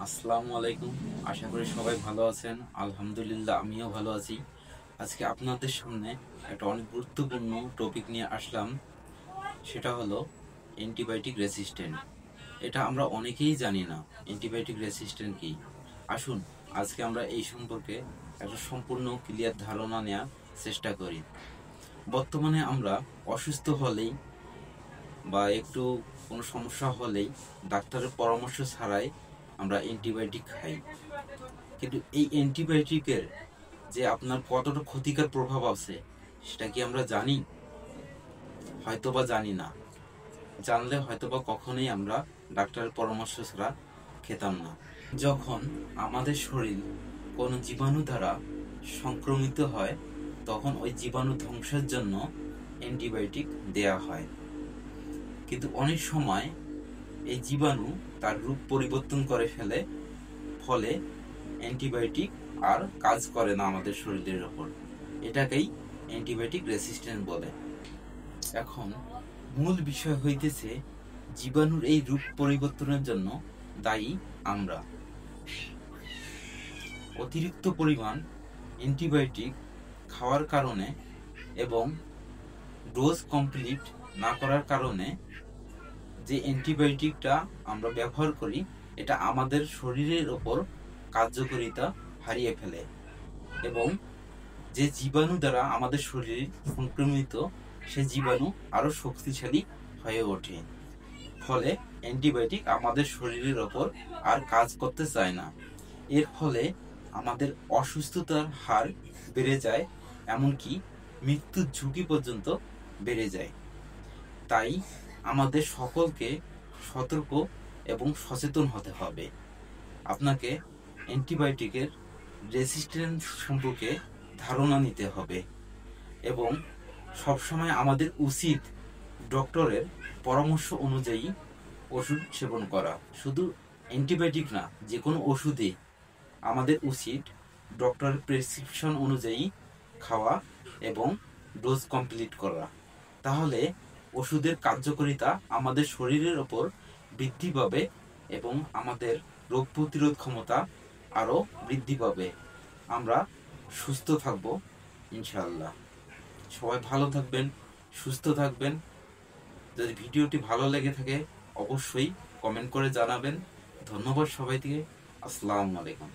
আসসালামু আলাইকুম। আশা করি সবাই ভালো আছেন। আলহামদুলিল্লাহ আমিও ভালো আছি। আজকে আপনাদের সামনে একটা অনেক গুরুত্বপূর্ণ টপিক নিয়ে আসলাম। সেটা হলো অ্যান্টিবায়োটিক রেসিস্ট্যান্ট। এটা আমরা অনেকেই জানি না অ্যান্টিবায়োটিক রেসিস্ট্যান্ট কি। আসুন আজকে আমরা এই সম্পর্কে একটা সম্পূর্ণ ক্লিয়ার ধারণা নেওয়ার চেষ্টা করি। বর্তমানে আমরা অসুস্থ হলেই বা একটু কোনো সমস্যা হলেই ডাক্তারের পরামর্শ ছাড়াই আমরা অ্যান্টিবায়োটিক খাই। কিন্তু এই অ্যান্টিবায়োটিকের যে আপনার কতটা ক্ষতিকর প্রভাব আছে সেটা কি আমরা জানি? হয়তোবা জানি না। জানলে হয়তোবা কখনোই আমরা ডাক্তারের পরামর্শ ছাড়া খেতাম না। যখন আমাদের শরীর কোনো জীবাণু দ্বারা সংক্রমিত হয় তখন ওই জীবাণু ধ্বংসের জন্য অ্যান্টিবায়োটিক দেয়া হয়। কিন্তু অনেক সময় এই জীবাণু তার রূপ পরিবর্তন করে ফেলে, ফলে অ্যান্টিবায়োটিক আর কাজ করে না আমাদের শরীরের ওপর। এটাকেই অ্যান্টিবায়োটিক রেসিস্ট্যান্ট বলে। এখন মূল বিষয় হইতেছে জীবাণুর এই রূপ পরিবর্তনের জন্য দায়ী আমরা। অতিরিক্ত পরিমাণ অ্যান্টিবায়োটিক খাওয়ার কারণে এবং ডোজ কমপ্লিট না করার কারণে যে অ্যান্টিবায়োটিকটা আমরা ব্যবহার করি এটা আমাদের শরীরের ওপর কার্যকারিতা হারিয়ে ফেলে এবং যে জীবাণু দ্বারা আমাদের শরীরে সংক্রমিত সে জীবাণু আরো শক্তিশালী হয়ে ওঠে। ফলে অ্যান্টিবায়োটিক আমাদের শরীরের ওপর আর কাজ করতে চায় না। এর ফলে আমাদের অসুস্থতার হার বেড়ে যায়, এমনকি মৃত্যুর ঝুঁকি পর্যন্ত বেড়ে যায়। তাই আমাদের সকলকে সতর্ক এবং সচেতন হতে হবে। আপনাকে অ্যান্টিবায়োটিকের রেসিস্ট্যান্স সম্পর্কে ধারণা নিতে হবে এবং সবসময় আমাদের উচিত ডক্টরের পরামর্শ অনুযায়ী ওষুধ সেবন করা। শুধু অ্যান্টিবায়োটিক না, যে কোনো ওষুধে আমাদের উচিত ডক্টরের প্রেসক্রিপশন অনুযায়ী খাওয়া এবং ডোজ কমপ্লিট করা। তাহলে ওষুধের কার্যকারিতা আমাদের শরীরের ওপর বৃদ্ধি পাবে এবং আমাদের রোগ প্রতিরোধ ক্ষমতা আরও বৃদ্ধি পাবে। আমরা সুস্থ থাকব ইনশাআল্লাহ। সবাই ভালো থাকবেন, সুস্থ থাকবেন। যদি ভিডিওটি ভালো লেগে থাকে অবশ্যই কমেন্ট করে জানাবেন। ধন্যবাদ সবাইকে। আসসালামু আলাইকুম।